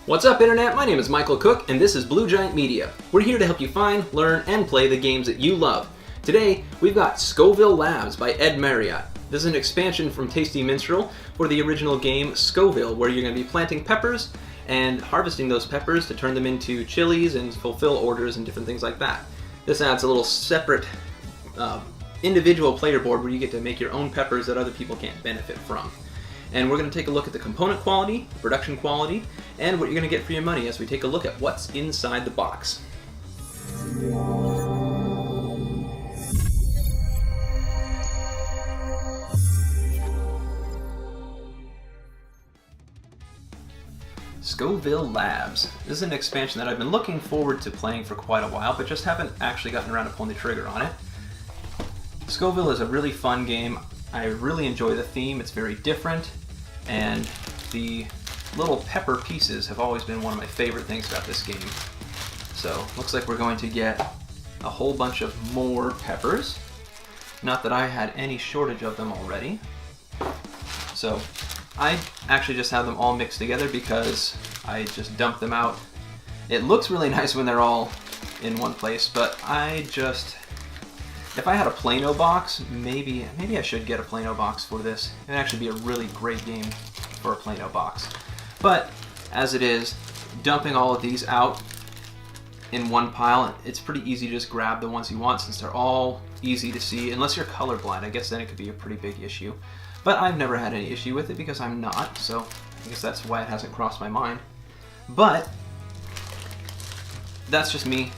What's up, Internet? My name is Michael Cook, and this is Blue Giant Media. We're here to help you find, learn, and play the games that you love. Today, we've got Scoville Labs by Ed Marriott. This is an expansion from Tasty Minstrel for the original game Scoville, where you're going to be planting peppers and harvesting those peppers to turn them into chilies and fulfill orders and different things like that. This adds a little separate individual player board where you get to make your own peppers that other people can't benefit from. And we're going to take a look at the component quality, the production quality, and what you're going to get for your money as we take a look at what's inside the box. Scoville Labs. This is an expansion that I've been looking forward to playing for quite a while, but just haven't actually gotten around to pulling the trigger on it. Scoville is a really fun game. I really enjoy the theme. It's very different, and the little pepper pieces have always been one of my favorite things about this game. So, looks like we're going to get a whole bunch of more peppers. Not that I had any shortage of them already. So, I actually just have them all mixed together because I just dumped them out. It looks really nice when they're all in one place, but if I had a Plano box, maybe I should get a Plano box for this. It'd actually be a really great game for a Plano box. But as it is, dumping all of these out in one pile, it's pretty easy to just grab the ones you want since they're all easy to see. Unless you're colorblind, I guess then it could be a pretty big issue. But I've never had any issue with it because I'm not, so I guess that's why it hasn't crossed my mind. But that's just me.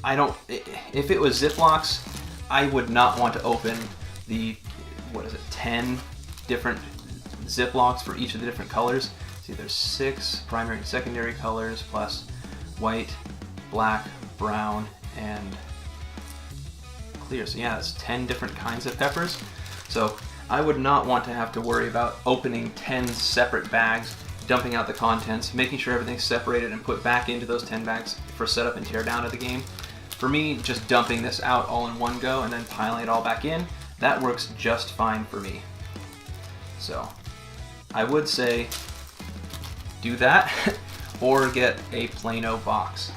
If it was Ziplocs, I would not want to open the, 10 different Ziplocs for each of the different colors. See, there's 6 primary and secondary colors, plus white, black, brown, and clear. So yeah, that's 10 different kinds of peppers. So I would not want to have to worry about opening 10 separate bags, dumping out the contents, making sure everything's separated and put back into those 10 bags for setup and tear down of the game. For me, just dumping this out all in one go and then piling it all back in, that works just fine for me. So I would say do that or get a Plano box.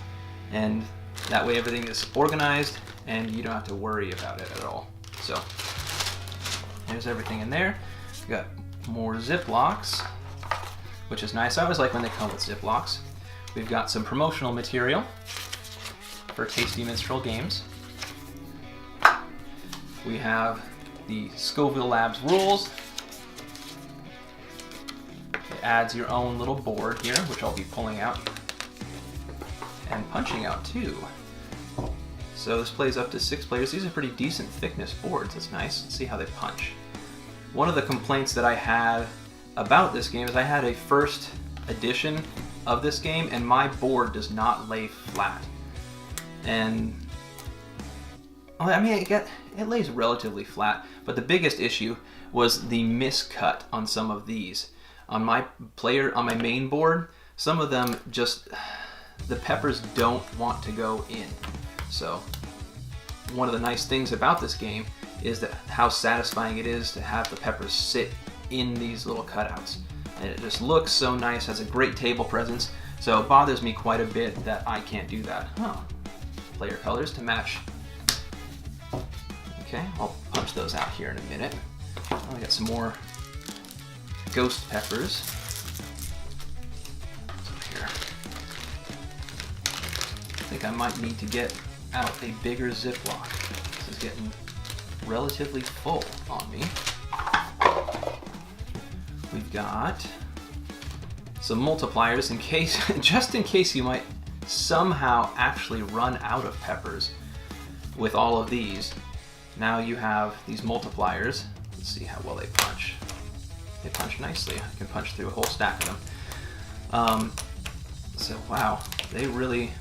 And that way everything is organized and you don't have to worry about it at all. So there's everything in there. We've got more Ziplocs, which is nice. I always like when they come with Ziplocs. We've got some promotional material for Tasty Minstrel Games. We have the Scoville Labs rules. It adds your own little board here, which I'll be pulling out and punching out too. So this plays up to 6 players. These are pretty decent thickness boards. That's nice. Let's see how they punch. One of the complaints that I had about this game is I had a first edition of this game and my board does not lay flat. And I mean, it lays relatively flat, but the biggest issue was the miscut on some of these. On my main board, some of them the peppers don't want to go in. So one of the nice things about this game is that how satisfying it is to have the peppers sit in these little cutouts. And it just looks so nice, has a great table presence, so it bothers me quite a bit that I can't do that. Oh. Player colors to match. Okay, I'll punch those out here in a minute. Oh, I got some more ghost peppers. So here. I think I might need to get out a bigger Ziploc. This is getting relatively full on me. We've got some multipliers in case, just in case you might somehow actually run out of peppers with all of these. Now you have these multipliers. Let's see how well they punch. They punch nicely. I can punch through a whole stack of them. So wow, they really,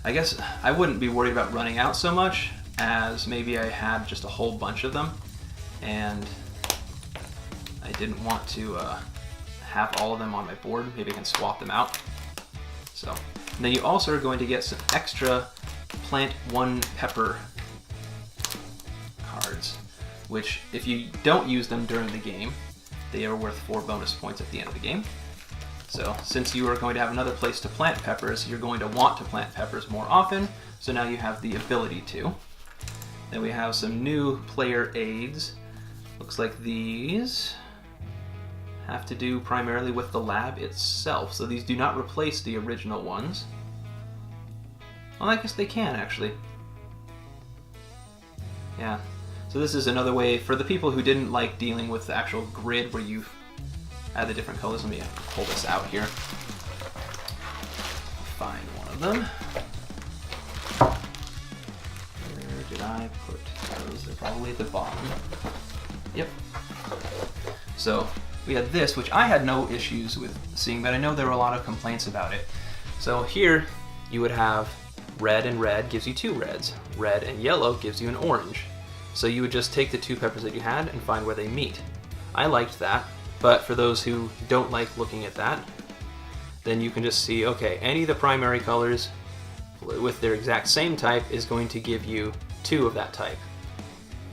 I guess I wouldn't be worried about running out so much as maybe I had just a whole bunch of them and I didn't want to have all of them on my board. Maybe I can swap them out. So, and then you also are going to get some extra plant 1 pepper cards, which if you don't use them during the game, they are worth 4 bonus points at the end of the game. So since you are going to have another place to plant peppers, you're going to want to plant peppers more often, so now you have the ability to. Then we have some new player aids. Looks like these have to do primarily with the lab itself, so these do not replace the original ones. Well, I guess they can actually. Yeah, so this is another way for the people who didn't like dealing with the actual grid where you add the different colors. Let me pull this out here. Find one of them. Where did I put those? They're probably at the bottom. Yep. So we had this, which I had no issues with seeing, but I know there were a lot of complaints about it. So here you would have red and red gives you 2 reds. Red and yellow gives you an orange. So you would just take the 2 peppers that you had and find where they meet. I liked that, but for those who don't like looking at that, then you can just see, okay, any of the primary colors with their exact same type is going to give you 2 of that type.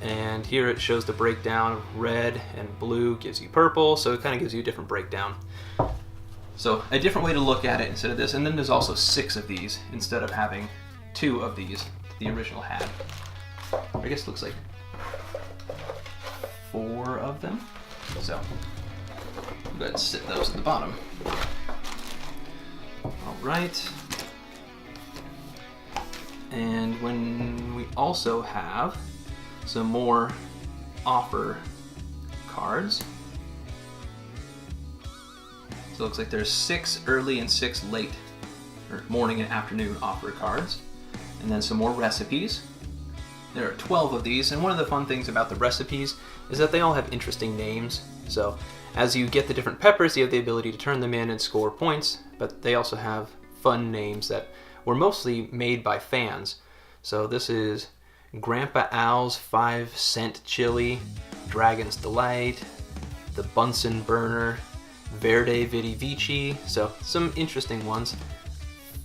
And here it shows the breakdown of red and blue gives you purple, so it kind of gives you a different breakdown. So a different way to look at it instead of this, and then there's also 6 of these instead of having 2 of these the original had. I guess it looks like 4 of them. So go ahead and sit those at the bottom. All right. And when we also have some more offer cards. So it looks like there's 6 early and 6 late, or morning and afternoon offer cards. And then some more recipes. There are 12 of these, and one of the fun things about the recipes is that they all have interesting names. So as you get the different peppers, you have the ability to turn them in and score points, but they also have fun names that were mostly made by fans. So this is Grandpa Al's 5-cent chili, Dragon's Delight, the Bunsen Burner, Verde Vidi Vici, so some interesting ones.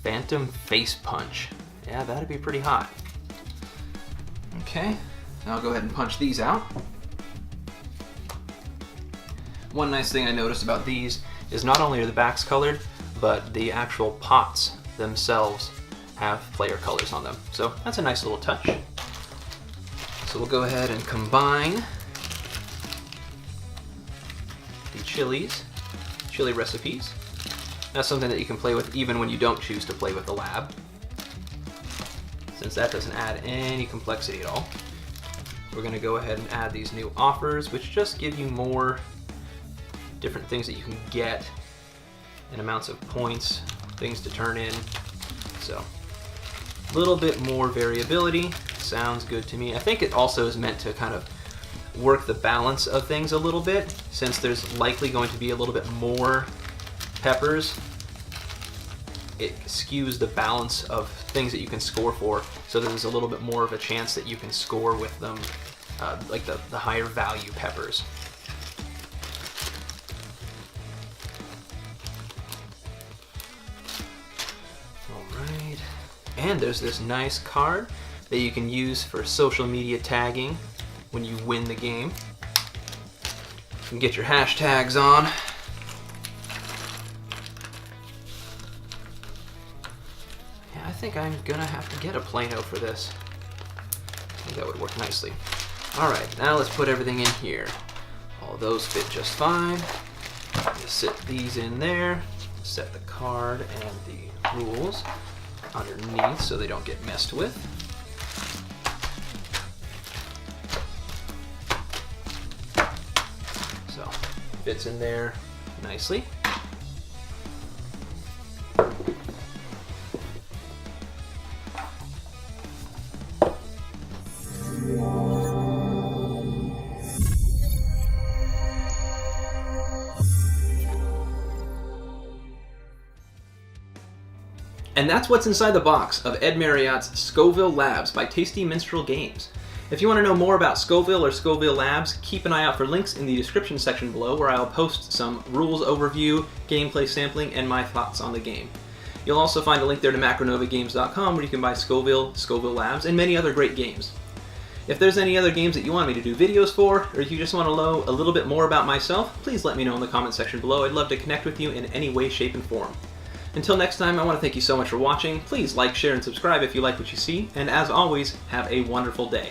Phantom Face Punch, yeah, that'd be pretty hot. Okay, now I'll go ahead and punch these out. One nice thing I noticed about these is not only are the backs colored, but the actual pots themselves have player colors on them. So that's a nice little touch. So we'll go ahead and combine the chili recipes. That's something that you can play with even when you don't choose to play with the lab, since that doesn't add any complexity at all. We're going to go ahead and add these new offers, which just give you more different things that you can get and amounts of points, things to turn in. So a little bit more variability sounds good to me. I think it also is meant to kind of work the balance of things a little bit, since there's likely going to be a little bit more peppers. It skews the balance of things that you can score for, so there's a little bit more of a chance that you can score with them, like the higher value peppers. Alright, and there's this nice card that you can use for social media tagging when you win the game. You can get your hashtags on. I think I'm gonna have to get a Plano for this. I think that would work nicely. Alright, now let's put everything in here. All those fit just fine. Just sit these in there, set the card and the rules underneath so they don't get messed with. So, fits in there nicely. And that's what's inside the box of Ed Marriott's Scoville Labs by Tasty Minstrel Games. If you want to know more about Scoville or Scoville Labs, keep an eye out for links in the description section below, where I'll post some rules overview, gameplay sampling, and my thoughts on the game. You'll also find a link there to MacronovaGames.com, where you can buy Scoville, Scoville Labs, and many other great games. If there's any other games that you want me to do videos for, or if you just want to know a little bit more about myself, please let me know in the comment section below. I'd love to connect with you in any way, shape, and form. Until next time, I want to thank you so much for watching. Please like, share, and subscribe if you like what you see, and as always, have a wonderful day.